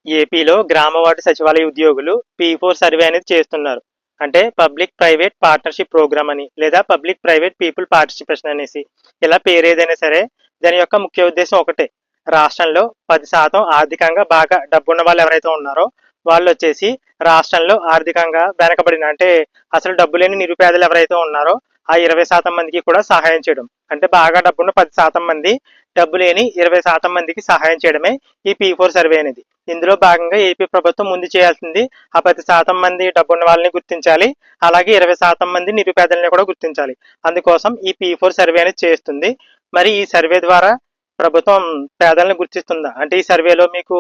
ఏపీలో గ్రామ వార్డు సచివాలయ ఉద్యోగులు P4 సర్వే అనేది చేస్తున్నారు. అంటే పబ్లిక్ ప్రైవేట్ పార్ట్నర్షిప్ ప్రోగ్రామ్ అని లేదా పబ్లిక్ ప్రైవేట్ పీపుల్ పార్టిసిపేషన్ అనేసి ఇలా పేరేదైనా సరే దాని యొక్క ముఖ్య ఉద్దేశం ఒకటే. రాష్ట్రంలో 10% ఆర్థికంగా బాగా డబ్బున్న వాళ్ళు ఎవరైతే ఉన్నారో వాళ్ళు వచ్చేసి రాష్ట్రంలో ఆర్థికంగా వెనకబడిన అంటే అసలు డబ్బు లేని నిరుపేదలు ఎవరైతే ఉన్నారో ఆ 20% మందికి కూడా సహాయం చేయడం. అంటే బాగా డబ్బున్న 10% మంది, డబ్బు లేని 20% మందికి సహాయం చేయడమే ఈ P4 సర్వే అనేది. ఇందులో భాగంగా ఏపీ ప్రభుత్వం ముందు చేయాల్సింది ఆ 10% మంది డబ్బున్న వాళ్ళని గుర్తించాలి. అలాగే 20% మంది నిరుపేదల్ని కూడా గుర్తించాలి. అందుకోసం ఈ P4 సర్వే అనేది చేస్తుంది. మరి ఈ సర్వే ద్వారా ప్రభుత్వం పేదలను గుర్తిస్తుందా? అంటే ఈ సర్వేలో మీకు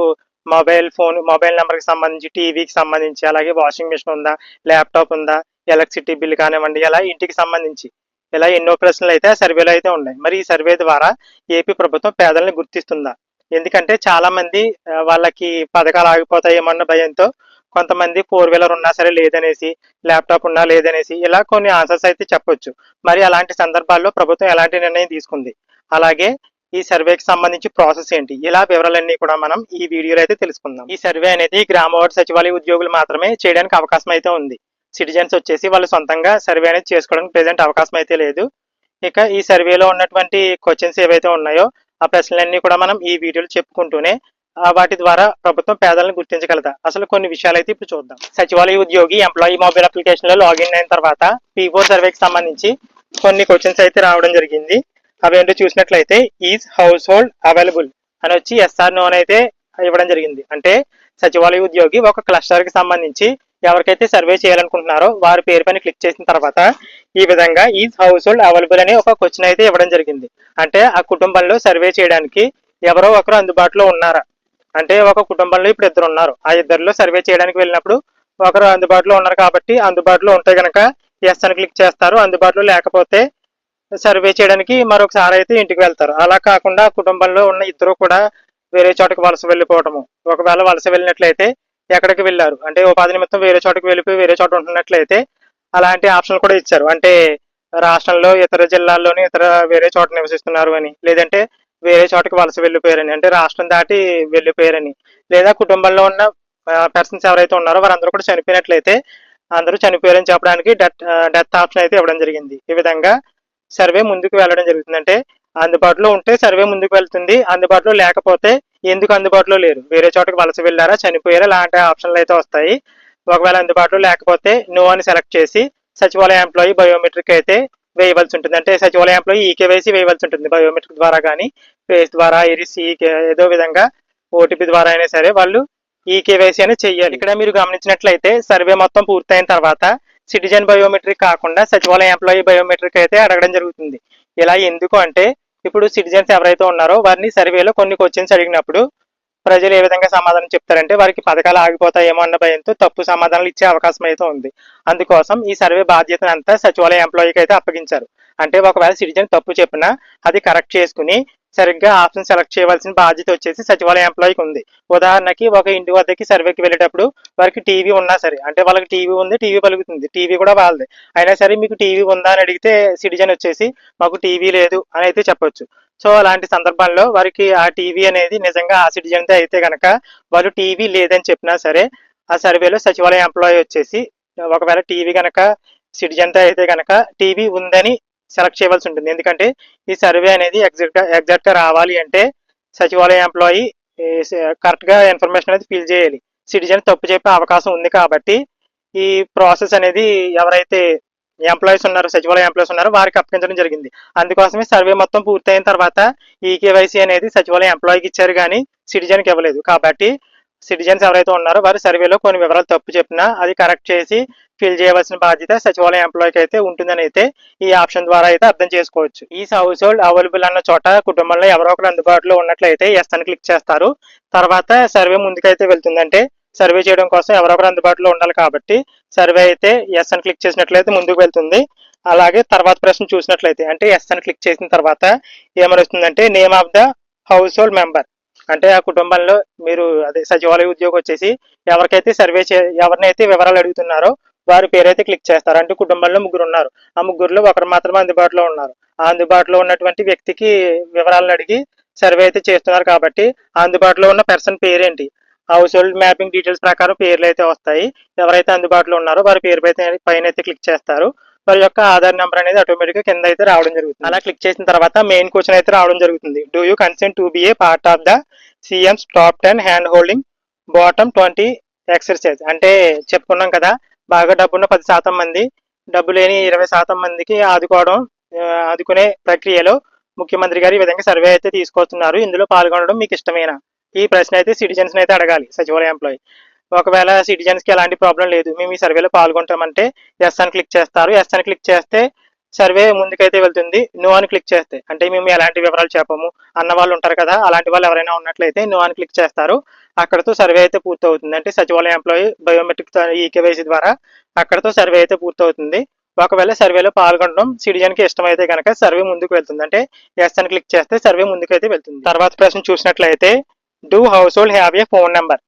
మొబైల్ నెంబర్కి సంబంధించి, టీవీకి సంబంధించి, అలాగే వాషింగ్ మిషన్ ఉందా, ల్యాప్టాప్ ఉందా, ఎలక్ట్రిసిటీ బిల్ కానివ్వండి, ఇలా ఇంటికి సంబంధించి ఇలా ఎన్నో ప్రశ్నలు అయితే ఆ సర్వేలో అయితే ఉన్నాయి. మరి ఈ సర్వే ద్వారా ఏపీ ప్రభుత్వం పేదలను గుర్తిస్తుందా? ఎందుకంటే చాలా మంది వాళ్ళకి పథకాలు ఆగిపోతాయేమన్న భయంతో కొంతమంది 4 వీలర్ ఉన్నా సరే లేదనేసి, ల్యాప్టాప్ ఉన్నా లేదనేసి ఇలా కొన్ని ఆన్సర్స్ అయితే చెప్పొచ్చు. మరి అలాంటి సందర్భాల్లో ప్రభుత్వం ఎలాంటి నిర్ణయం తీసుకుంది, అలాగే ఈ సర్వేకి సంబంధించి ప్రాసెస్ ఏంటి, ఇలా వివరాలన్నీ కూడా మనం ఈ వీడియోలో అయితే తెలుసుకుందాం. ఈ సర్వే అనేది గ్రామ వార్డు సచివాలయ ఉద్యోగులు మాత్రమే చేయడానికి అవకాశం అయితే ఉంది. సిటిజన్స్ వచ్చేసి వాళ్ళు సొంతంగా సర్వే అనేది చేసుకోవడానికి ప్రెజెంట్ అవకాశం అయితే లేదు. ఇక ఈ సర్వేలో ఉన్నటువంటి క్వశ్చన్స్ ఏవైతే ఉన్నాయో ఆ ప్రశ్నలన్నీ కూడా మనం ఈ వీడియోలో చెప్పుకుంటూనే వాటి ద్వారా ప్రభుత్వం పేదలను గుర్తించగలదా, అసలు కొన్ని విషయాలు అయితే ఇప్పుడు చూద్దాం. సచివాలయ ఉద్యోగి ఎంప్లాయీ మొబైల్ అప్లికేషన్ లో లాగిన్ అయిన తర్వాత P4 సర్వేకి సంబంధించి కొన్ని క్వశ్చన్స్ అయితే రావడం జరిగింది. అవేంటో చూసినట్లయితే ఈజ్ హౌస్ హోల్డ్ అవైలబుల్ అని వచ్చి ఎస్ఆర్ నో అని అయితే ఇవ్వడం జరిగింది. అంటే సచివాలయ ఉద్యోగి ఒక క్లస్టర్ కి సంబంధించి ఎవరికైతే సర్వే చేయాలనుకుంటున్నారో వారి పేరు పైన క్లిక్ చేసిన తర్వాత ఈ విధంగా ఈజ్ హౌస్ హోల్డ్ అవైలబుల్ అనే ఒక క్వశ్చన్ అయితే ఇవ్వడం జరిగింది. అంటే ఆ కుటుంబంలో సర్వే చేయడానికి ఎవరో ఒకరు అందుబాటులో ఉన్నారా? అంటే ఒక కుటుంబంలో ఇప్పుడు ఇద్దరు ఉన్నారు, ఆ ఇద్దరిలో సర్వే చేయడానికి వెళ్ళినప్పుడు ఒకరు అందుబాటులో ఉన్నారు కాబట్టి అందుబాటులో ఉంటే గనక ఎస్ అని క్లిక్ చేస్తారు. అందుబాటులో లేకపోతే సర్వే చేయడానికి మరొకసారి అయితే ఇంటికి వెళ్తారు. అలా కాకుండా కుటుంబంలో ఉన్న ఇద్దరు కూడా వేరే చోటకి వలస వెళ్ళిపోవటము, ఒకవేళ వలస వెళ్ళినట్లయితే ఎక్కడికి వెళ్ళారు అంటే ఉపాధి నిమిత్తం వేరే చోటకి వెళ్ళిపోయి వేరే చోట ఉంటున్నట్లయితే అలాంటి ఆప్షన్లు కూడా ఇచ్చారు. అంటే రాష్ట్రంలో ఇతర జిల్లాల్లోని ఇతర వేరే చోట నివసిస్తున్నారు అని, లేదంటే వేరే చోటకి వలస వెళ్ళిపోయారని, అంటే రాష్ట్రం దాటి వెళ్ళిపోయారని, లేదా కుటుంబంలో ఉన్న పర్సన్స్ ఎవరైతే ఉన్నారో వారందరూ కూడా చనిపోయినట్లయితే అందరూ చనిపోయారని చెప్పడానికి డెత్ ఆప్షన్ అయితే ఇవ్వడం జరిగింది. ఈ విధంగా సర్వే ముందుకు వెళ్ళడం జరుగుతుంది. అంటే అందుబాటులో ఉంటే సర్వే ముందుకు వెళ్తుంది, అందుబాటులో లేకపోతే ఎందుకు అందుబాటులో లేరు, వేరే చోటకి వలస వెళ్ళారా, చనిపోయారా, లాంటి ఆప్షన్లు అయితే వస్తాయి. ఒకవేళ అందుబాటులో లేకపోతే నో అని సెలెక్ట్ చేసి సచివాలయ ఎంప్లాయీ బయోమెట్రిక్ అయితే వేయవలసి ఉంటుంది. అంటే సచివాలయ ఎంప్లాయీ ఈకేవైసీ వేయవలసి ఉంటుంది. బయోమెట్రిక్ ద్వారా కానీ, ఫేస్ ద్వారా, ఇరిస్ ఏదో విధంగా ఓటీపీ ద్వారా అయినా సరే వాళ్ళు ఈకేవైసీ అనేది చెయ్యాలి. ఇక్కడ మీరు గమనించినట్లయితే సర్వే మొత్తం పూర్తయిన తర్వాత సిటిజన్ బయోమెట్రిక్ కాకుండా సచివాలయ ఎంప్లాయీ బయోమెట్రిక్ అయితే అడగడం జరుగుతుంది. ఇలా ఎందుకు అంటే ఇప్పుడు సిటిజన్స్ ఎవరైతే ఉన్నారో వారిని సర్వేలో కొన్ని క్వశ్చన్స్ అడిగినప్పుడు ప్రజలు ఏ విధంగా సమాధానం చెప్తారంటే వారికి పథకాలు ఆగిపోతాయేమో అన్న భయంతో తప్పు సమాధానాలు ఇచ్చే అవకాశం అయితే ఉంది. అందుకోసం ఈ సర్వే బాధ్యతను అంతా సచివాలయ ఎంప్లాయీకి అయితే అప్పగించారు. అంటే ఒకవేళ సిటిజన్ తప్పు చెప్పినా అది కరెక్ట్ చేసుకుని సరిగ్గా ఆప్షన్ సెలెక్ట్ చేయవలసిన బాధ్యత వచ్చేసి సచివాలయ ఎంప్లాయీకి ఉంది. ఉదాహరణకి ఒక ఇంటి వద్దకి సర్వేకి వెళ్ళేటప్పుడు వారికి టీవీ ఉన్నా సరే, అంటే వాళ్ళకి టీవీ ఉంది, టీవీ పలుకుతుంది, టీవీ కూడా వాళ్ళది, అయినా సరే మీకు టీవీ ఉందా అని అడిగితే సిటిజన్ వచ్చేసి మాకు టీవీ లేదు అని అయితే చెప్పొచ్చు. సో అలాంటి సందర్భాల్లో వారికి ఆ టీవీ అనేది నిజంగా ఆ సిటిజన్దే అయితే కనుక వాళ్ళు టీవీ లేదని చెప్పినా సరే ఆ సర్వేలో సచివాలయ ఎంప్లాయీ వచ్చేసి ఒకవేళ టీవీ కనుక సిటిజన్తో అయితే కనుక టీవీ ఉందని సెలెక్ట్ చేయవలసి ఉంటుంది. ఎందుకంటే ఈ సర్వే అనేది ఎగ్జాక్ట్ గా రావాలి అంటే సచివాలయ ఎంప్లాయీ కరెక్ట్ గా ఇన్ఫర్మేషన్ అనేది ఫిల్ చేయాలి. సిటిజన్ తప్పు చెప్పే అవకాశం ఉంది కాబట్టి ఈ ప్రాసెస్ అనేది ఎవరైతే ఎంప్లాయీస్ ఉన్నారో, సచివాలయ ఎంప్లాయీస్ ఉన్నారో వారికి అప్పగించడం జరిగింది. అందుకోసమే సర్వే మొత్తం పూర్తయిన తర్వాత ఈకేవైసీ అనేది సచివాలయ ఎంప్లాయీకి ఇచ్చారు కానీ సిటిజన్కి ఇవ్వలేదు. కాబట్టి సిటిజన్స్ ఎవరైతే ఉన్నారో వారి సర్వేలో కొన్ని వివరాలు తప్పు చెప్పినా అది కరెక్ట్ చేసి ఫిల్ చేయవలసిన బాధ్యత సచివాలయ ఎంప్లాయీకి అయితే ఉంటుందని అయితే ఈ ఆప్షన్ ద్వారా అయితే అర్థం చేసుకోవచ్చు. ఈ హౌస్ హోల్డ్ అవైలబుల్ అన్న చోట కుటుంబంలో ఎవరో ఒకరు అందుబాటులో ఉన్నట్లయితే ఎస్ అని క్లిక్ చేస్తారు. తర్వాత సర్వే ముందుకైతే వెళ్తుంది. అంటే సర్వే చేయడం కోసం ఎవరో ఒకరు అందుబాటులో ఉండాలి కాబట్టి సర్వే అయితే ఎస్ అని క్లిక్ చేసినట్లయితే ముందుకు వెళ్తుంది. అలాగే తర్వాత ప్రశ్న చూసినట్లయితే అంటే ఎస్ అని క్లిక్ చేసిన తర్వాత ఏమని వస్తుందంటే name of the house hold member, అంటే ఆ కుటుంబంలో మీరు అదే సచివాలయ ఉద్యోగి వచ్చేసి ఎవరికైతే ఎవరినైతే వివరాలు అడుగుతున్నారో వారి పేరైతే క్లిక్ చేస్తారు. అంటే కుటుంబంలో ముగ్గురు ఉన్నారు, ఆ ముగ్గురులో ఒకరు మాత్రమే అందుబాటులో ఉన్నారు. ఆ అందుబాటులో ఉన్నటువంటి వ్యక్తికి వివరాలను అడిగి సర్వే అయితే చేస్తున్నారు కాబట్టి ఆ అందుబాటులో ఉన్న పర్సన్ పేరేంటి, హౌస్ హోల్డ్ మ్యాపింగ్ డీటెయిల్స్ ప్రకారం పేర్లు అయితే వస్తాయి. ఎవరైతే అందుబాటులో ఉన్నారో వారి పేరు పైన అయితే క్లిక్ చేస్తారు. వారి యొక్క ఆధార్ నెంబర్ అనేది ఆటోమేటిక్గా కింద అయితే రావడం జరుగుతుంది. అలా క్లిక్ చేసిన తర్వాత మెయిన్ క్వశ్చన్ అయితే రావడం జరుగుతుంది. Do you consent to be A part of the CMs top 10 hand holding bottom 20 exercise? అంటే చెప్పుకున్నాం కదా, బాగా డబ్బున్న 10% మంది డబ్బు లేని 20% మందికి ఆదుకునే ప్రక్రియలో ముఖ్యమంత్రి గారు ఈ విధంగా సర్వే అయితే తీసుకొస్తున్నారు. ఇందులో పాల్గొనడం మీకు ఇష్టమేనా? ఈ ప్రశ్న అయితే సిటిజన్స్ అయితే అడగాలి సచివాలయ ఎంప్లాయీ. ఒకవేళ సిటిజన్స్ కి ఎలాంటి ప్రాబ్లం లేదు, మేము ఈ సర్వేలో పాల్గొంటామంటే ఎస్ అని క్లిక్ చేస్తారు. ఎస్ అని క్లిక్ చేస్తే సర్వే ముందుకైతే వెళ్తుంది. నో అని క్లిక్ చేస్తే, అంటే మేము ఎలాంటి వివరాలు చెప్పము అన్న వాళ్ళు ఉంటారు కదా, అలాంటి వాళ్ళు ఎవరైనా ఉన్నట్లయితే నో అని క్లిక్ చేస్తారు. అక్కడతో సర్వే అయితే పూర్తవుతుంది. అంటే సచివాలయ ఎంప్లాయీ బయోమెట్రిక్ ఈకేవైసీ ద్వారా అక్కడతో సర్వే అయితే పూర్తవుతుంది. ఒకవేళ సర్వేలో పాల్గొనడం సిటిజన్ కి ఇష్టమైతే కనుక సర్వే ముందుకు వెళ్తుంది. అంటే ఎస్ అని క్లిక్ చేస్తే సర్వే ముందుకైతే వెళ్తుంది. తర్వాత ప్రశ్న చూసినట్లయితే do house hold have a phone number?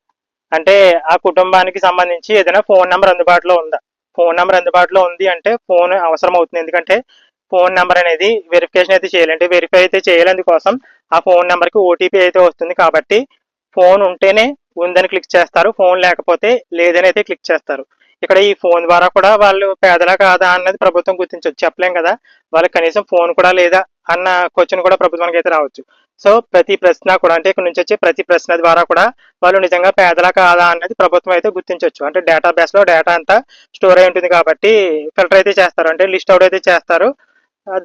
అంటే ఆ కుటుంబానికి సంబంధించి ఏదైనా ఫోన్ నెంబర్ అందుబాటులో ఉందా? ఫోన్ నెంబర్ అందుబాటులో ఉంది అంటే ఫోన్ అవసరం అవుతుంది. ఎందుకంటే ఫోన్ నెంబర్ అనేది వెరిఫికేషన్ అయితే చేయాలి, అంటే వెరిఫై అయితే చేయాలి. అందుకోసం ఆ ఫోన్ నెంబర్కి ఓటీపీ అయితే వస్తుంది. కాబట్టి ఫోన్ ఉంటేనే ఉందని క్లిక్ చేస్తారు, ఫోన్ లేకపోతే లేదని అయితే క్లిక్ చేస్తారు. ఇక్కడ ఈ ఫోన్ ద్వారా కూడా వాళ్ళు పేదలా కాదా అన్నది ప్రభుత్వం గుర్తించవచ్చు. చెప్పలేం కదా, వాళ్ళకి కనీసం ఫోన్ కూడా లేదా అన్న క్వశ్చన్ కూడా ప్రభుత్వానికి అయితే రావచ్చు. సో ప్రతి ప్రశ్న కూడా, అంటే ఇక్కడ నుంచి వచ్చే ప్రతి ప్రశ్న ద్వారా కూడా వాళ్ళు నిజంగా పేదలా కాదా అన్నది ప్రభుత్వం అయితే గుర్తించవచ్చు. అంటే డేటాబేస్ లో డేటా అంతా స్టోర్ అయి ఉంటుంది కాబట్టి ఫిల్టర్ అయితే చేస్తారు, అంటే లిస్ట్ అవుట్ అయితే చేస్తారు.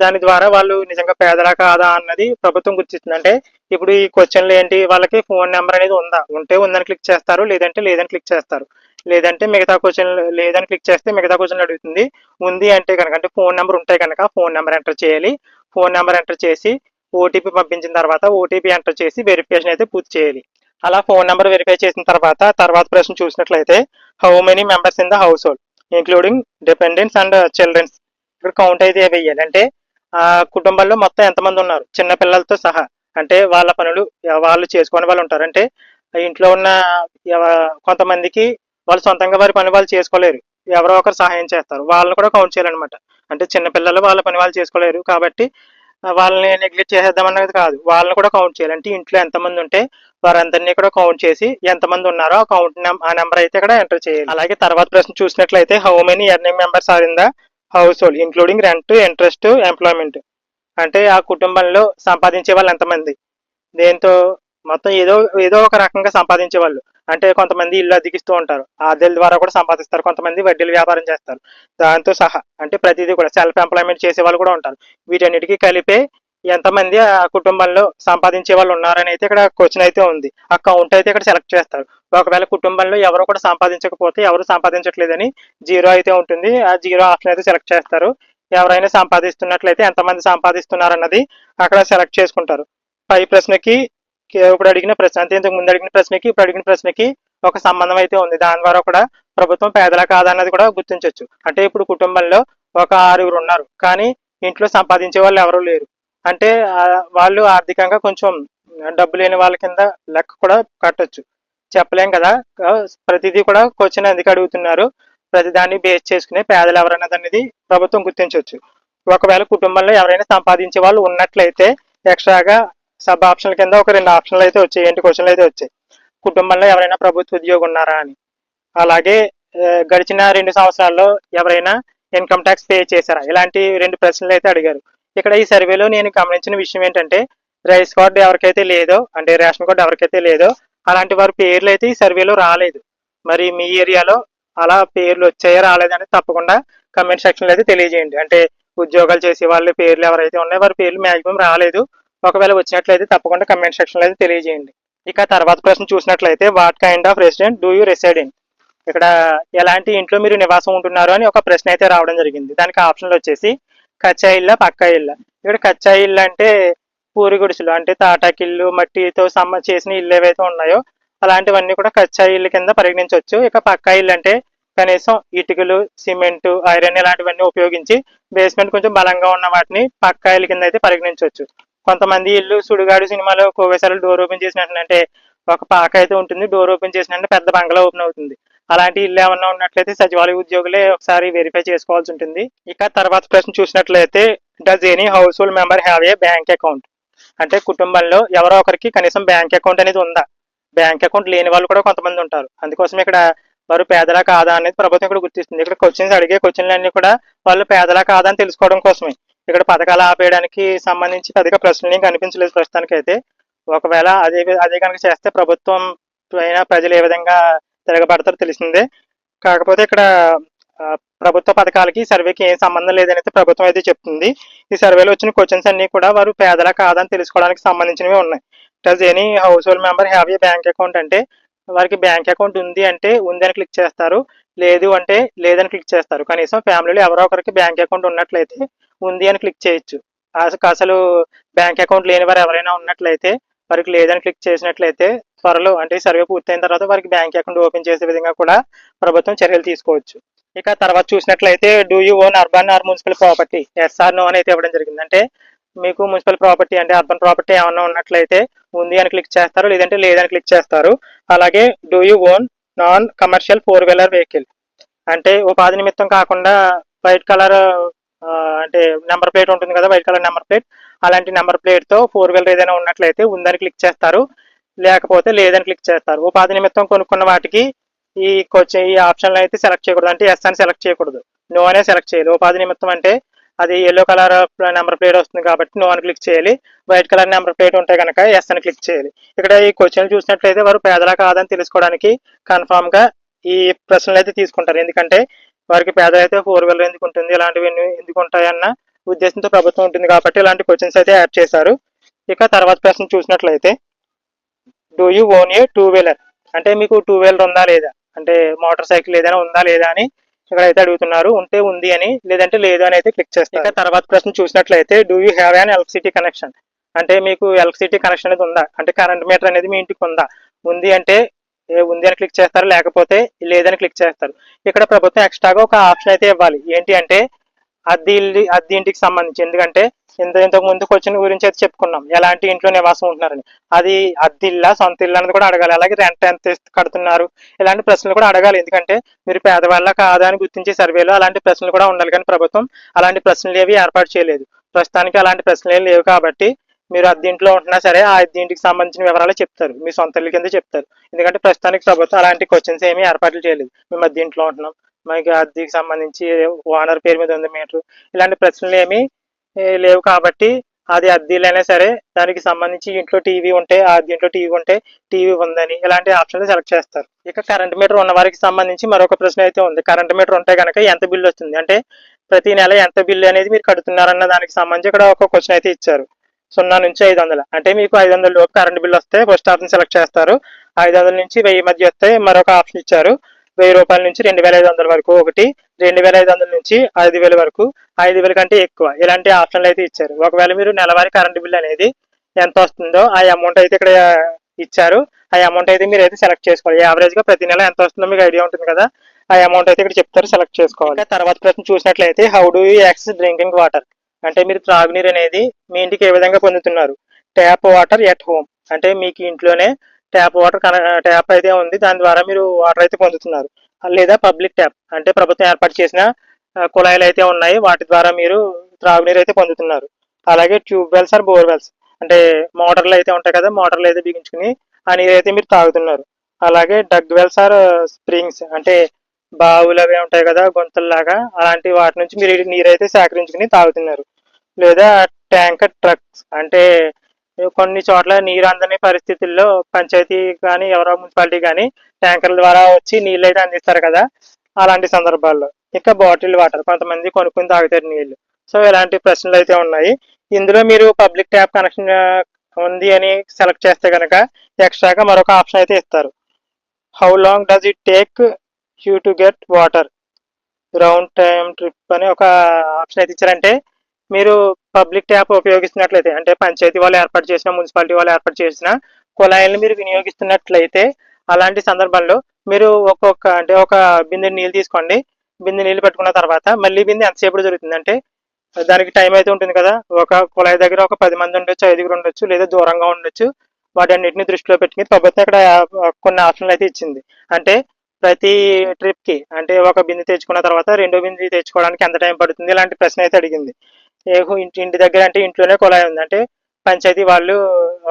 దాని ద్వారా వాళ్ళు నిజంగా పేదలా కాదా అన్నది ప్రభుత్వం గుర్తిస్తుంది. అంటే ఇప్పుడు ఈ క్వశ్చన్లు ఏంటి, వాళ్ళకి ఫోన్ నెంబర్ అనేది ఉందా, ఉంటే ఉందని క్లిక్ చేస్తారు, లేదంటే లేదని క్లిక్ చేస్తారు. లేదంటే మిగతా క్వశ్చన్, లేదని క్లిక్ చేస్తే మిగతా క్వశ్చన్ అడుగుతుంది. ఉంది అంటే కనుక, అంటే ఫోన్ నెంబర్ ఉంటే కనుక ఫోన్ నెంబర్ ఎంటర్ చేయాలి. ఫోన్ నెంబర్ ఎంటర్ చేసి ఓటీపీ పంపించిన తర్వాత ఓటీపీ ఎంటర్ చేసి వెరిఫికేషన్ అయితే పూర్తి చేయాలి. అలా ఫోన్ నెంబర్ వెరిఫై చేసిన తర్వాత ప్రశ్న చూసినట్లయితే how many members in the household including dependents and childrens? ఇక్కడ కౌంట్ అయితే వేయాలి. అంటే ఆ కుటుంబంలో మొత్తం ఎంతమంది ఉన్నారు చిన్న పిల్లలతో సహా, అంటే వాళ్ళ పనులు వాళ్ళు చేసుకునే వాళ్ళు ఉంటారు. అంటే ఇంట్లో ఉన్న కొంతమందికి వాళ్ళు సొంతంగా వారి పని వాళ్ళు చేసుకోలేరు, ఎవరో ఒకరు సహాయం చేస్తారు, వాళ్ళని కూడా కౌంట్ చేయాలన్నమాట. అంటే చిన్నపిల్లలు వాళ్ళ పని వాళ్ళు చేసుకోలేరు కాబట్టి వాళ్ళని నెగ్లెక్ట్ చేసేద్దామన్నది కాదు, వాళ్ళని కూడా కౌంట్ చేయాలి. అంటే ఇంట్లో ఎంతమంది ఉంటే వారందరినీ కూడా కౌంట్ చేసి ఎంతమంది ఉన్నారో ఆ నెంబర్ అయితే ఇక్కడ ఎంటర్ చేయాలి. అలాగే తర్వాత ప్రశ్న చూసినట్లయితే how many earning members are in the household including rent, interest, employment? అంటే ఆ కుటుంబంలో సంపాదించే వాళ్ళు ఎంతమంది, దేంతో మొత్తం ఏదో ఏదో ఒక రకంగా సంపాదించే వాళ్ళు. అంటే కొంతమంది ఇల్లు అద్దెకిస్తూ ఉంటారు, ఆ అద్దెల ద్వారా కూడా సంపాదిస్తారు. కొంతమంది వడ్డీల వ్యాపారం చేస్తారు, దాంతో సహా అంటే ప్రతిదీ కూడా సెల్ఫ్ ఎంప్లాయ్మెంట్ చేసే వాళ్ళు కూడా ఉంటారు. వీటన్నిటికీ కలిపే ఎంతమంది ఆ కుటుంబంలో సంపాదించే వాళ్ళు ఉన్నారని అయితే ఇక్కడ క్వశ్చన్ అయితే ఉంది. ఆ కౌంట్ అయితే ఇక్కడ సెలెక్ట్ చేస్తారు. ఒకవేళ కుటుంబంలో ఎవరు కూడా సంపాదించకపోతే, ఎవరు సంపాదించట్లేదని జీరో అయితే ఉంటుంది, ఆ జీరో ఆప్షన్ అయితే సెలెక్ట్ చేస్తారు. ఎవరైనా సంపాదిస్తున్నట్లయితే ఎంతమంది సంపాదిస్తున్నారన్నది అక్కడ సెలెక్ట్ చేసుకుంటారు. పై ప్రశ్నకి ఇప్పుడు అడిగిన ప్రశ్న, అంటే ఇంతకు ముందు అడిగిన ప్రశ్నకి ఇప్పుడు అడిగిన ప్రశ్నకి ఒక సంబంధం అయితే ఉంది. దాని ద్వారా కూడా ప్రభుత్వం పేదలా కాదన్నది కూడా గుర్తించవచ్చు. అంటే ఇప్పుడు కుటుంబంలో ఒక 6 ఉన్నారు, కానీ ఇంట్లో సంపాదించే వాళ్ళు ఎవరు లేరు. అంటే వాళ్ళు ఆర్థికంగా కొంచెం డబ్బు లేని వాళ్ళ కింద లెక్క కూడా కట్టొచ్చు. చెప్పలేం కదా, ప్రతిదీ కూడా క్వశ్చన్ ఎందుకు అడుగుతున్నారు, ప్రతి దాన్ని బేస్ చేసుకుని పేదలు ఎవరన్నది అనేది ప్రభుత్వం గుర్తించవచ్చు. ఒకవేళ కుటుంబంలో ఎవరైనా సంపాదించే వాళ్ళు ఉన్నట్లయితే ఎక్స్ట్రాగా సబ్ ఆప్షన్ల కింద ఒక 2 ఆప్షన్లు అయితే వచ్చాయి, ఏంటి క్వశ్చన్లు అయితే వచ్చాయి. కుటుంబంలో ఎవరైనా ప్రభుత్వ ఉద్యోగం ఉన్నారా అని, అలాగే గడిచిన 2 సంవత్సరాల్లో ఎవరైనా ఇన్కమ్ ట్యాక్స్ పే చేశారా, ఇలాంటి 2 ప్రశ్నలు అయితే అడిగారు. ఇక్కడ ఈ సర్వేలో నేను గమనించిన విషయం ఏంటంటే రైస్ కార్డు ఎవరికైతే లేదో, అంటే రేషన్ కార్డు ఎవరికైతే లేదో అలాంటి వారి పేర్లు అయితే ఈ సర్వేలో రాలేదు. మరి మీ ఏరియాలో అలా పేర్లు వచ్చాయో రాలేదని తప్పకుండా కమెంట్ సెక్షన్లో అయితే తెలియజేయండి. అంటే ఉద్యోగాలు చేసే వాళ్ళ పేర్లు ఎవరైతే ఉన్నాయో వారి పేర్లు మ్యాక్సిమం రాలేదు. ఒకవేళ వచ్చినట్లయితే తప్పకుండా కమెంట్ సెక్షన్లో అయితే తెలియజేయండి. ఇక తర్వాత ప్రశ్న చూసినట్లయితే what kind of resident do you reside in? ఇక్కడ ఎలాంటి ఇంట్లో మీరు నివాసం ఉంటున్నారు అని ఒక ప్రశ్న అయితే రావడం జరిగింది. దానికి ఆప్షన్లు వచ్చేసి కచ్చా ఇళ్ళ, పక్కా ఇళ్ళ. ఇక్కడ కచ్చా ఇల్లు అంటే పూరి గుడిసెలు, అంటే తాటాకిళ్ళు మట్టితో చేసిన ఇల్లు ఏవైతే ఉన్నాయో అలాంటివన్నీ కూడా కచ్చా ఇల్లు కింద పరిగణించవచ్చు. ఇక పక్కా ఇల్లు అంటే కనీసం ఇటుకలు, సిమెంట్, ఐరన్ ఇలాంటివన్నీ ఉపయోగించి బేస్మెంట్ కొంచెం బలంగా ఉన్న వాటిని పక్కా ఇల్లు కింద అయితే పరిగణించవచ్చు. కొంతమంది ఇల్లు సుడిగాడు సినిమాలో కోవేశాలు డోర్ ఓపెన్ చేసినట్టు ఒక పాక అయితే ఉంటుంది, డోర్ ఓపెన్ చేసినట్టు పెద్ద బంగ్లా ఓపెన్ అవుతుంది. అలాంటి ఇల్లు ఏమన్నా ఉన్నట్లయితే సచివాలయ ఉద్యోగులే ఒకసారి వెరిఫై చేసుకోవాల్సి ఉంటుంది. ఇక తర్వాత ప్రశ్న చూసినట్లయితే does any house hold member have a bank account? అంటే కుటుంబంలో ఎవరో ఒకరికి కనీసం బ్యాంక్ అకౌంట్ అనేది ఉందా? బ్యాంక్ అకౌంట్ లేని వాళ్ళు కూడా కొంతమంది ఉంటారు. అందుకోసం ఇక్కడ వారు పేదలా కాదా అనేది ప్రభుత్వం ఇక్కడ గుర్తిస్తుంది. ఇక్కడ క్వశ్చన్స్ అడిగే క్వశ్చన్లన్నీ కూడా వాళ్ళు పేదలా కాదా అని తెలుసుకోవడం కోసమే. ఇక్కడ పథకాలు ఆపేయడానికి సంబంధించి పెద్దగా ప్రశ్నలు ఏం కనిపించలేదు ప్రస్తుతానికైతే. ఒకవేళ అదే కనుక చేస్తే ప్రభుత్వం పైన ప్రజలు ఏ విధంగా తిరగబడతారో తెలిసిందే. కాకపోతే ఇక్కడ ప్రభుత్వ పథకాలకి సర్వేకి ఏం సంబంధం లేదనైతే ప్రభుత్వం అయితే చెప్తుంది. ఈ సర్వేలో వచ్చిన క్వశ్చన్స్ అన్ని కూడా వారు పేదలా కాదని తెలుసుకోవడానికి సంబంధించినవి ఉన్నాయి. Does any house hold member have a bank account అంటే వారికి బ్యాంక్ అకౌంట్ ఉంది అంటే ఉంది అని క్లిక్ చేస్తారు, లేదు అంటే లేదని క్లిక్ చేస్తారు. కనీసం ఫ్యామిలీలో ఎవరో ఒకరికి బ్యాంక్ అకౌంట్ ఉన్నట్లయితే ఉంది అని క్లిక్ చేయొచ్చు. అసలు బ్యాంక్ అకౌంట్ లేని వారు ఎవరైనా ఉన్నట్లయితే వారికి లేదని క్లిక్ చేసినట్లయితే త్వరలో అంటే సర్వే పూర్తయిన తర్వాత వారికి బ్యాంక్ అకౌంట్ ఓపెన్ చేసే విధంగా కూడా ప్రభుత్వం చర్యలు తీసుకోవచ్చు. ఇక తర్వాత చూసినట్లయితే do you own urban or municipal property, yes or no అని అయితే ఇవ్వడం జరిగింది. అంటే మీకు మున్సిపల్ ప్రాపర్టీ అంటే అర్బన్ ప్రాపర్టీ ఏమన్నా ఉన్నట్లయితే ఉంది అని క్లిక్ చేస్తారు, లేదంటే లేదని క్లిక్ చేస్తారు. అలాగే do you own non commercial 4-వీలర్ వెహికల్ అంటే ఉపాధి నిమిత్తం కాకుండా వైట్ కలర్ అంటే నెంబర్ ప్లేట్ ఉంటుంది కదా, వైట్ కలర్ నెంబర్ ప్లేట్, అలాంటి నెంబర్ ప్లేట్ తో 4-వీలర్ ఏదైనా ఉన్నట్లయితే ఉందని క్లిక్ చేస్తారు, లేకపోతే లేదని క్లిక్ చేస్తారు. ఉపాధి నిమిత్తం కొనుక్కున్న వాటికి ఈ ఆప్షన్లు అయితే సెలెక్ట్ చేయకూడదు. అంటే ఎస్ అని సెలెక్ట్ చేయకూడదు, నో అనే సెలెక్ట్ చేయాలి. ఉపాధి నిమిత్తం అంటే అది ఎల్లో కలర్ నెంబర్ ప్లేట్ వస్తుంది కాబట్టి నో అని క్లిక్ చేయాలి. వైట్ కలర్ నెంబర్ ప్లేట్ ఉంటే కనుక ఎస్ అని క్లిక్ చేయాలి. ఇక్కడ ఈ క్వశ్చన్ చూసినట్లయితే వారు పేదలా కాదని తెలుసుకోవడానికి కన్ఫామ్ గా ఈ ప్రశ్నలు అయితే తీసుకుంటారు. ఎందుకంటే వారికి పేదలు అయితే 4-వీలర్ ఎందుకు ఉంటుంది, ఇలాంటివి ఎందుకు ఉంటాయన్న ఉద్దేశంతో ప్రభుత్వం ఉంటుంది కాబట్టి ఇలాంటి క్వశ్చన్స్ అయితే యాడ్ చేశారు. ఇక తర్వాత ప్రశ్న చూసినట్లయితే డూ యూ ఓన్ ఏ 2-వీలర్ అంటే మీకు 2-వీలర్ ఉందా లేదా, అంటే మోటార్ సైకిల్ ఏదైనా ఉందా లేదా అని ఇక్కడ అయితే అడుగుతున్నారు. ఉంటే ఉంది అని, లేదంటే లేదు అని అయితే క్లిక్ చేస్తారు. ఇక తర్వాత ప్రశ్న చూసినట్లయితే do you have an electricity connection అంటే మీకు ఎలక్ట్రిసిటీ కనెక్షన్ అనేది ఉందా, అంటే కరెంట్ మీటర్ అనేది మీ ఇంటికి ఉందా. ఉంది అంటే ఉంది అని క్లిక్ చేస్తారు, లేకపోతే లేదని క్లిక్ చేస్తారు. ఇక్కడ ప్రభుత్వం ఎక్స్ట్రాగా ఒక ఆప్షన్ అయితే ఇవ్వాలి. ఏంటి అంటే అద్దె ఇంటికి సంబంధించి. ఎందుకంటే ఇంతకు ముందు క్వశ్చన్ గురించి అయితే చెప్పుకున్నాం, ఎలాంటి ఇంట్లో నివాసం ఉంటున్నారని. అది అద్దిల్లా సొంత ఇల్లు అనేది కూడా అడగాలి. అలాగే రెంట్ ఎంత కడుతున్నారు ఇలాంటి ప్రశ్నలు కూడా అడగాలి. ఎందుకంటే మీరు పేదవాళ్ళ కాదా అని గుర్తించే సర్వేలో అలాంటి ప్రశ్నలు కూడా ఉండాలి. కానీ ప్రభుత్వం అలాంటి ప్రశ్నలు ఏవి ఏర్పాటు చేయలేదు. ప్రస్తుతానికి అలాంటి ప్రశ్నలు ఏమి లేవు కాబట్టి మీరు అద్దె ఇంట్లో ఉంటున్నా సరే ఆ అద్దె ఇంటికి సంబంధించిన వివరాలు చెప్తారు, మీ సొంత ఇల్లు కింద చెప్తారు. ఎందుకంటే ప్రస్తుతానికి ప్రభుత్వం అలాంటి క్వశ్చన్స్ ఏమి ఏర్పాట్లు చేయలేదు. మేము అద్దె ఇంట్లో ఉంటున్నాం, మనకి అద్దెకి సంబంధించి ఓనర్ పేరు మీద ఉంది మీటర్, ఇలాంటి ప్రశ్నలు ఏమి లేవు కాబట్టి అది అద్దెలైనా సరే దానికి సంబంధించి ఇంట్లో టీవీ ఉంటే ఆ ఇంట్లో టీవీ ఉంటే టీవీ ఉందని ఇలాంటి ఆప్షన్లు సెలెక్ట్ చేస్తారు. ఇక కరెంట్ మీటర్ ఉన్న వారికి సంబంధించి మరొక ప్రశ్న అయితే ఉంది. కరెంట్ మీటర్ ఉంటే కనుక ఎంత బిల్లు వస్తుంది, అంటే ప్రతి నెల ఎంత బిల్లు అనేది మీరు కడుతున్నారన్న దానికి సంబంధించి ఇక్కడ ఒక క్వశ్చన్ అయితే ఇచ్చారు. 0 నుంచి 500 అంటే మీకు 500 లోపు కరెంట్ బిల్ వస్తే ఫస్ట్ ఆప్షన్ సెలెక్ట్ చేస్తారు. 500 నుంచి 1000 మధ్య వస్తే మరొక ఆప్షన్ ఇచ్చారు. 1000 రూపాయల నుంచి 2500 వరకు ఒకటి, 2500 నుంచి 5000 వరకు, 5000 కంటే ఎక్కువ, ఇలాంటి ఆప్షన్లు అయితే ఇచ్చారు. ఒకవేళ మీరు నెలవారీ కరెంట్ బిల్ అనేది ఎంత వస్తుందో ఆ అమౌంట్ అయితే ఇక్కడ ఇచ్చారు. ఆ అమౌంట్ అయితే మీరు అయితే సెలెక్ట్ చేసుకోవాలి. యావరేజ్ గా ప్రతి నెల ఎంత వస్తుందో మీకు ఐడియా ఉంటుంది కదా, ఆ అమౌంట్ అయితే ఇక్కడ చెప్తారు, సెలెక్ట్ చేసుకోవాలి. తర్వాత ప్రశ్న చూసినట్లయితే how do you access drinking water అంటే మీరు త్రాగునీరు అనేది మీ ఇంటికి ఏ విధంగా పొందుతున్నారు. ట్యాప్ వాటర్ ఎట్ హోమ్ అంటే మీకు ఇంట్లోనే ట్యాప్ అయితే ఉంది, దాని ద్వారా మీరు వాటర్ అయితే పొందుతున్నారు. లేదా పబ్లిక్ ట్యాప్ అంటే ప్రభుత్వం ఏర్పాటు చేసిన కుళాయిలు అయితే ఉన్నాయి, వాటి ద్వారా మీరు త్రాగునీరు అయితే పొందుతున్నారు. అలాగే tube wells or bore wells అంటే మోటార్లు అయితే ఉంటాయి కదా, మోటార్లు అయితే బిగించుకుని ఆ నీరు అయితే మీరు తాగుతున్నారు. అలాగే డగ్ వెల్స్ ఆర్ స్ప్రింగ్స్ అంటే బావులు అవి ఉంటాయి కదా గుంతల్లాగా, అలాంటి వాటి నుంచి మీరు నీరు అయితే సేకరించుకుని తాగుతున్నారు. లేదా ట్యాంకర్ ట్రక్స్ అంటే కొన్ని చోట్ల నీరు అందని పరిస్థితుల్లో పంచాయతీ కానీ ఎవరో మున్సిపాలిటీ కానీ ట్యాంకర్ల ద్వారా వచ్చి నీళ్ళు అయితే అందిస్తారు కదా, అలాంటి సందర్భాల్లో. ఇంకా బాటిల్ వాటర్ కొంతమంది కొనుక్కుని తాగుతారు నీళ్లు. సో ఇలాంటి ప్రశ్నలు అయితే ఉన్నాయి. ఇందులో మీరు పబ్లిక్ ట్యాప్ కనెక్షన్ ఉంది అని సెలెక్ట్ చేస్తే కనుక ఎక్స్ట్రాగా మరొక ఆప్షన్ అయితే ఇస్తారు. How long does it take you to get water round time trip అని ఒక ఆప్షన్ అయితే ఇచ్చారంటే మీరు పబ్లిక్ ట్యాప్ ఉపయోగిస్తున్నట్లయితే అంటే పంచాయతీ వాళ్ళు ఏర్పాటు చేసిన మున్సిపాలిటీ వాళ్ళు ఏర్పాటు చేసిన కుళాయిలను మీరు వినియోగిస్తున్నట్లయితే అలాంటి సందర్భంలో మీరు ఒక బిందె నీళ్ళు తీసుకోండి. బిందె నీళ్ళు పెట్టుకున్న తర్వాత మళ్ళీ బిందె ఎంతసేపు జరుగుతుంది అంటే దానికి టైం అయితే ఉంటుంది కదా, ఒక కుళాయి దగ్గర ఒక 10 మంది ఉండొచ్చు, 5గురు ఉండొచ్చు, లేదా దూరంగా ఉండొచ్చు. వాటన్నిటిని దృష్టిలో పెట్టుకుని ప్రభుత్వం ఇక్కడ కొన్ని ఆప్షన్లు అయితే ఇచ్చింది. అంటే ప్రతి ట్రిప్ కి అంటే ఒక బిందె తెచ్చుకున్న తర్వాత రెండో బిందె తెచ్చుకోవడానికి ఎంత టైం పడుతుంది, ఇలాంటి ప్రశ్న అయితే అడిగింది. ఇంటి దగ్గర అంటే ఇంట్లోనే కుళాయి ఉంది అంటే పంచాయతీ వాళ్ళు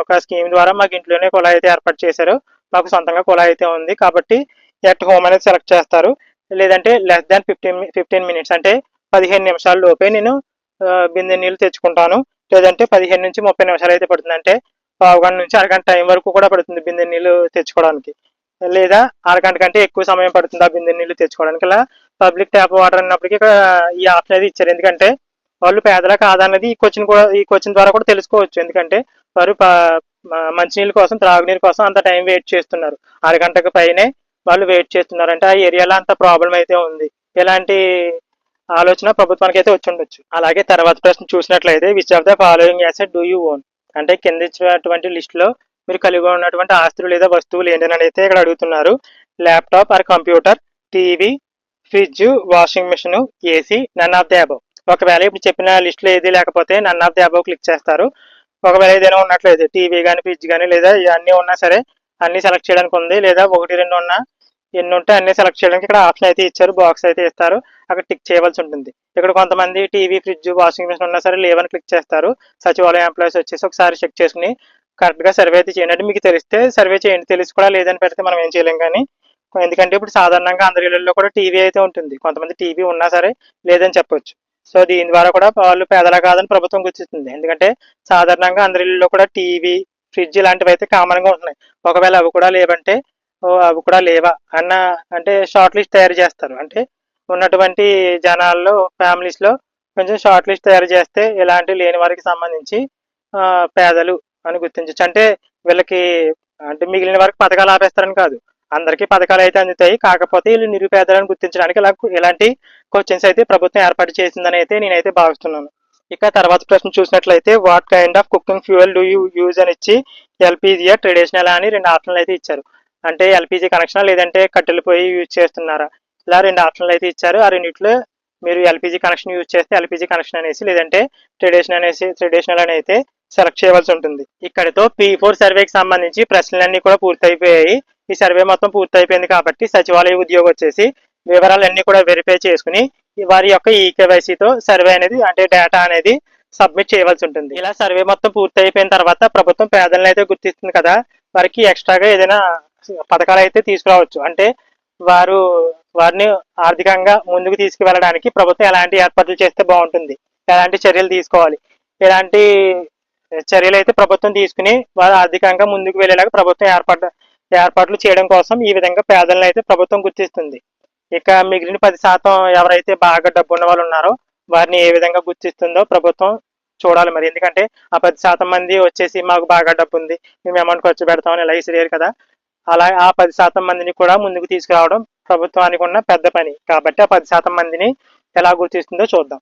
ఒక స్కీమ్ ద్వారా మాకు ఇంట్లోనే కుళాయి అయితే ఏర్పాటు చేశారు, మాకు సొంతంగా కుళాయి అయితే ఉంది కాబట్టి ఎట్ హోమ్ అనేది సెలెక్ట్ చేస్తారు. లేదంటే లెస్ దాన్ 15 మినిట్స్ అంటే 15 నిమిషాల లోపే నేను బిందె నీళ్ళు తెచ్చుకుంటాను. లేదంటే 15 నుంచి 30 నిమిషాలు అయితే పడుతుంది. అంటే పావుగంట నుంచి అరగంట టైం వరకు కూడా పడుతుంది బిందె నీళ్ళు తెచ్చుకోవడానికి. లేదా అరగంట కంటే ఎక్కువ సమయం పడుతుంది ఆ బిందె నీళ్ళు తెచ్చుకోవడానికి. ఇలా పబ్లిక్ ట్యాప్ వాటర్ అన్నప్పటికీ ఇక్కడ ఈ ఆప్షన్ అయితే ఇచ్చారు. ఎందుకంటే వాళ్ళు పేదలా కాదన్నది ఈ క్వశ్చన్ ద్వారా కూడా తెలుసుకోవచ్చు. ఎందుకంటే వారు మంచినీళ్ళ కోసం, త్రాగునీరు కోసం అంత టైం వెయిట్ చేస్తున్నారు. అరగంటకు పైనే వాళ్ళు వెయిట్ చేస్తున్నారు. అంటే ఆ ఏరియాలో అంత ప్రాబ్లం అయితే ఉంది. ఇలాంటి ఆలోచన ప్రభుత్వానికి అయితే వచ్చి ఉండొచ్చు. అలాగే తర్వాత ప్రశ్న చూసినట్లయితే which of the following asset do you own, అంటే కింద ఇచ్చినటువంటి లిస్ట్ లో మీరు కలిగి ఉన్నటువంటి ఆస్తులు లేదా వస్తువులు ఏంటని అయితే ఇక్కడ అడుగుతున్నారు. Laptop or computer, TV, fridge, washing machine, AC, none of the above. ఒకవేళ ఇప్పుడు చెప్పిన లిస్ట్ లో ఏది లేకపోతే none of the above click చేస్తారు. ఒకవేళ ఏదైనా ఉన్నట్లయితే టీవీ కానీ, ఫ్రిడ్జ్ కానీ, లేదా ఇవన్నీ ఉన్నా సరే అన్ని సెలెక్ట్ చేయడానికి ఉంది. లేదా 1, 2 ఉన్నా, ఎన్ని ఉంటే అన్ని సెలెక్ట్ చేయడానికి ఇక్కడ ఆప్షన్ అయితే ఇచ్చారు. బాక్స్ అయితే ఇస్తారు, అక్కడ టిక్ చేయవలసి ఉంటుంది. ఇక్కడ కొంతమంది టీవీ, ఫ్రిడ్జ్, వాషింగ్ మిషన్ ఉన్నా సరే లేవని క్లిక్ చేస్తారు. సచివాలయం ఎంప్లాయీస్ వచ్చేసి ఒకసారి చెక్ చేసుకుని కరెక్ట్ గా సర్వే అయితే చేయండి. మీకు తెలిస్తే సర్వే చేయండి, తెలిసి కూడా లేదని పెడితే మనం ఏం చేయలేం. కానీ ఎందుకంటే ఇప్పుడు సాధారణంగా అందరి ఇళ్లలో కూడా టీవీ అయితే ఉంటుంది. కొంతమంది టీవీ ఉన్నా సరే లేదని చెప్పొచ్చు. సో దీని ద్వారా కూడా వాళ్ళు పేదలా కాదని ప్రభుత్వం గుర్తిస్తుంది. ఎందుకంటే సాధారణంగా అందరి ఇళ్లలో కూడా టీవీ, ఫ్రిడ్జ్ ఇలాంటివి అయితే కామన్ గా ఉంటున్నాయి. ఒకవేళ అవి కూడా లేవంటే అవి కూడా లేవా అన్న అంటే షార్ట్ లిస్ట్ తయారు చేస్తారు. అంటే ఉన్నటువంటి జనాల్లో, ఫ్యామిలీస్ లో కొంచెం షార్ట్ లిస్ట్ తయారు చేస్తే ఇలాంటి లేని వారికి సంబంధించి పేదలు అని గుర్తించవచ్చు. అంటే వీళ్ళకి అంటే మిగిలిన వారికి పథకాలు ఆపేస్తారని కాదు, అందరికీ పథకాలు అయితే అందుతాయి. కాకపోతే వీళ్ళు నిరుపేదలను గుర్తించడానికి ఇలాంటి క్వశ్చన్స్ అయితే ప్రభుత్వం ఏర్పాటు చేసిందని అయితే నేనైతే భావిస్తున్నాను. ఇక తర్వాత ప్రశ్న చూసినట్లయితే what kind of cooking fuel do you use అని ఇచ్చి ఎల్పిజి ట్రెడిషనల్ అని 2 ఆప్షన్లు అయితే ఇచ్చారు. అంటే ఎల్పిజి కనెక్షన్ లేదంటే కట్టెలు పొయ్యి యూజ్ చేస్తున్నారా, ఇలా 2 ఆప్షన్లు అయితే ఇచ్చారు. ఆ రెండిట్లో మీరు ఎల్పిజి కనెక్షన్ యూజ్ చేస్తే ఎల్పిజి కనెక్షన్ అనేసి, లేదంటే ట్రెడిషనల్ అని అయితే సెలెక్ట్ చేయవలసి ఉంటుంది. ఇక్కడితో P4 సర్వేకి సంబంధించి ప్రశ్నలన్నీ కూడా పూర్తయిపోయాయి. ఈ సర్వే మొత్తం పూర్తయిపోయింది కాబట్టి సచివాలయ ఉద్యోగం వచ్చేసి వివరాలన్నీ కూడా వెరిఫై చేసుకుని వారి యొక్క ఈకేవైసీతో సర్వే అనేది అంటే డేటా అనేది సబ్మిట్ చేయవలసి ఉంటుంది. ఇలా సర్వే మొత్తం పూర్తి అయిపోయిన తర్వాత ప్రభుత్వం పేదలను అయితే గుర్తిస్తుంది కదా, వారికి ఎక్స్ట్రాగా ఏదైనా పథకాలు అయితే తీసుకురావచ్చు. అంటే వారిని ఆర్థికంగా ముందుకు తీసుకువెళ్ళడానికి ప్రభుత్వం ఎలాంటి ఏర్పాట్లు చేస్తే బాగుంటుంది, ఎలాంటి చర్యలు తీసుకోవాలి, ఎలాంటి చర్యలు అయితే ప్రభుత్వం తీసుకుని వారు ఆర్థికంగా ముందుకు వెళ్ళేలాగా ప్రభుత్వం ఏర్పాట్లు చేయడం కోసం ఈ విధంగా పేదలను అయితే ప్రభుత్వం గుర్తిస్తుంది. ఇక మిగిలిన 10% ఎవరైతే బాగా డబ్బు ఉన్న వాళ్ళు ఉన్నారో వారిని ఏ విధంగా గుర్తిస్తుందో ప్రభుత్వం చూడాలి మరి. ఎందుకంటే ఆ 10% మంది వచ్చేసి మాకు బాగా డబ్బు ఉంది, మేము అమౌంట్ ఖర్చు పెడతామని ఇలా ఇసిరేరు కదా. అలా ఆ 10% మందిని కూడా ముందుకు తీసుకురావడం ప్రభుత్వానికి ఉన్న పెద్ద పని. కాబట్టి ఆ 10% మందిని ఎలా గుర్తిస్తుందో చూద్దాం.